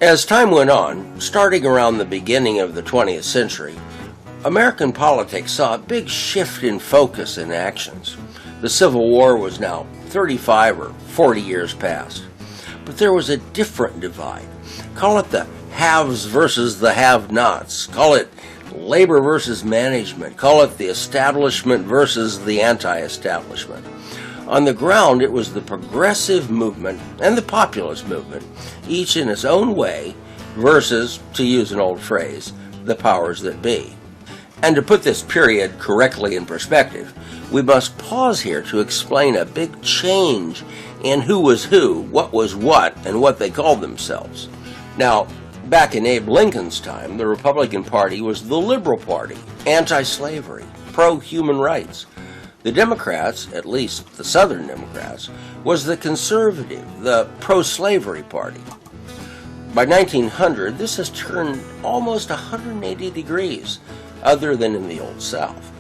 As time went on, starting around the beginning of the 20th century, American politics saw a big shift in focus and actions. The Civil War was now 35 or 40 years past. But there was a different divide. Call it the haves versus the have-nots. Call it labor versus management. Call it the establishment versus the anti-establishment. On the ground, it was the progressive movement and the populist movement, each in its own way, versus, to use an old phrase, the powers that be. And to put this period correctly in perspective, we must pause here to explain a big change in who was who, what was what, and what they called themselves. Now, back in Abe Lincoln's time, the Republican Party was the Liberal Party, anti-slavery, pro-human rights. The Democrats, at least the Southern Democrats, was the conservative, the pro-slavery party. By 1900, this has turned almost 180 degrees, other than in the Old South.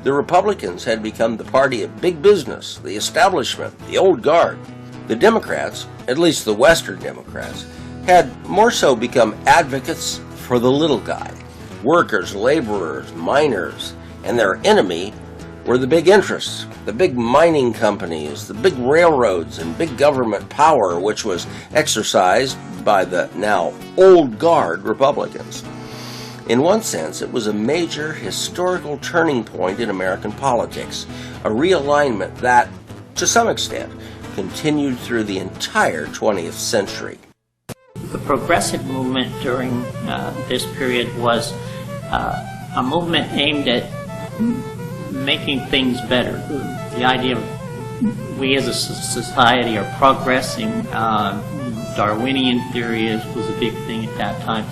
The Republicans had become the party of big business, the establishment, the old guard. The Democrats, at least the Western Democrats, had more so become advocates for the little guy. Workers, laborers, miners, and their enemy were the big interests, the big mining companies, the big railroads, and big government power, which was exercised by the now old guard Republicans. In one sense, it was a major historical turning point in American politics, a realignment that, to some extent, continued through the entire 20th century. The progressive movement during this period was a movement aimed at making things better. The idea of we as a society are progressing. Darwinian theory was a big thing at that time.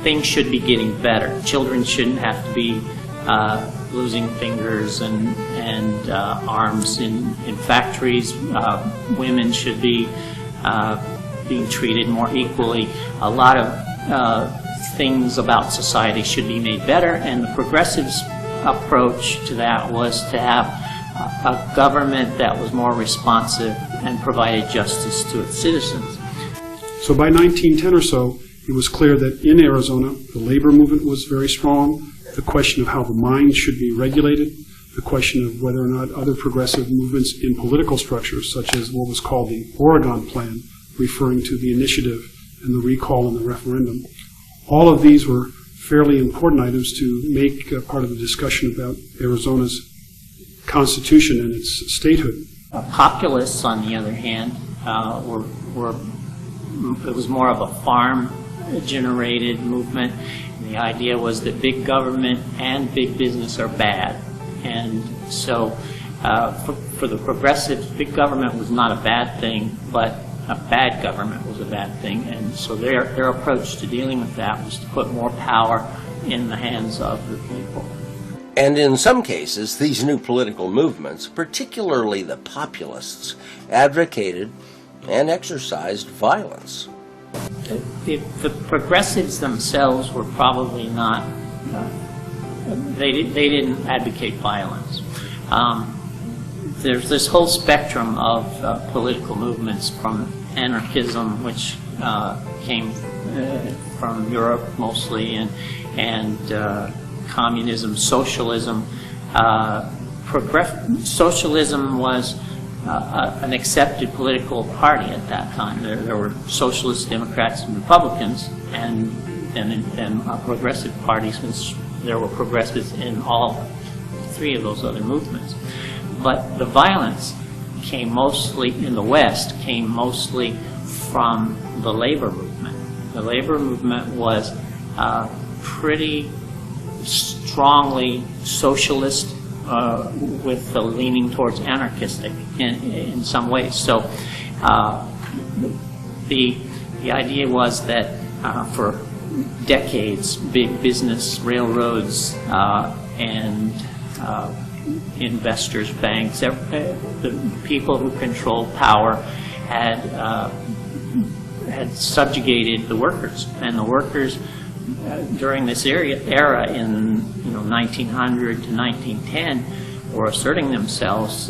Things should be getting better. Children shouldn't have to be losing fingers and arms in factories. Women should be being treated more equally. A lot of things about society should be made better, and the progressives' approach to that was to have a government that was more responsive and provided justice to its citizens. So by 1910 or so, it was clear that in Arizona, the labor movement was very strong. The question of how the mines should be regulated, the question of whether or not other progressive movements in political structures, such as what was called the Oregon Plan, referring to the initiative and the recall and the referendum. All of these were fairly important items to make part of the discussion about Arizona's constitution and its statehood. Populists, on the other hand, it was more of a farm-generated movement. And the idea was that big government and big business are bad. And so for the progressives, big government was not a bad thing, but a bad government was a bad thing. And so their approach to dealing with that was to put more power in the hands of the people. And in some cases, these new political movements, particularly the populists, advocated and exercised violence. The progressives themselves were probably not, they didn't advocate violence. There's this whole spectrum of political movements, from anarchism, which came from Europe mostly, and communism, socialism. Socialism was an accepted political party at that time. There were socialists, Democrats, and Republicans, and progressive parties, since there were progressives in all three of those other movements. But the violence came mostly, in the West, came mostly from the labor movement. The labor movement was pretty strongly socialist, with the leaning towards anarchistic in some ways. So the idea was that for decades, big business, railroads, and investors, banks, the people who controlled power had subjugated the workers, and the workers during this era in 1900 to 1910 were asserting themselves.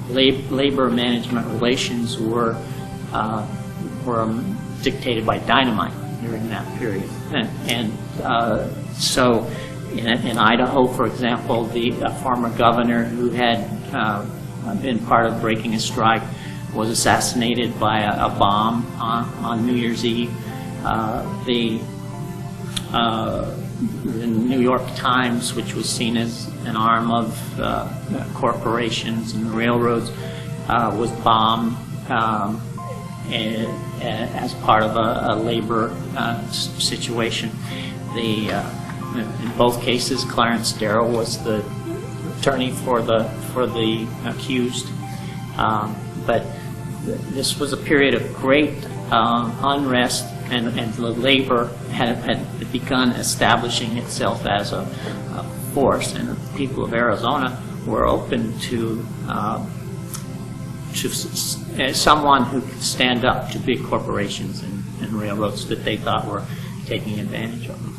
Labor management relations were dictated by dynamite. during that period. So in Idaho, for example, the former governor who had been part of breaking a strike was assassinated by a bomb on New Year's Eve. The New York Times, which was seen as an arm of corporations and railroads, was bombed as part of a labor situation. In both cases, Clarence Darrow was the attorney for the accused. But this was a period of great unrest, and the labor had begun establishing itself as a force, and the people of Arizona were open to someone who could stand up to big corporations and railroads that they thought were taking advantage of them.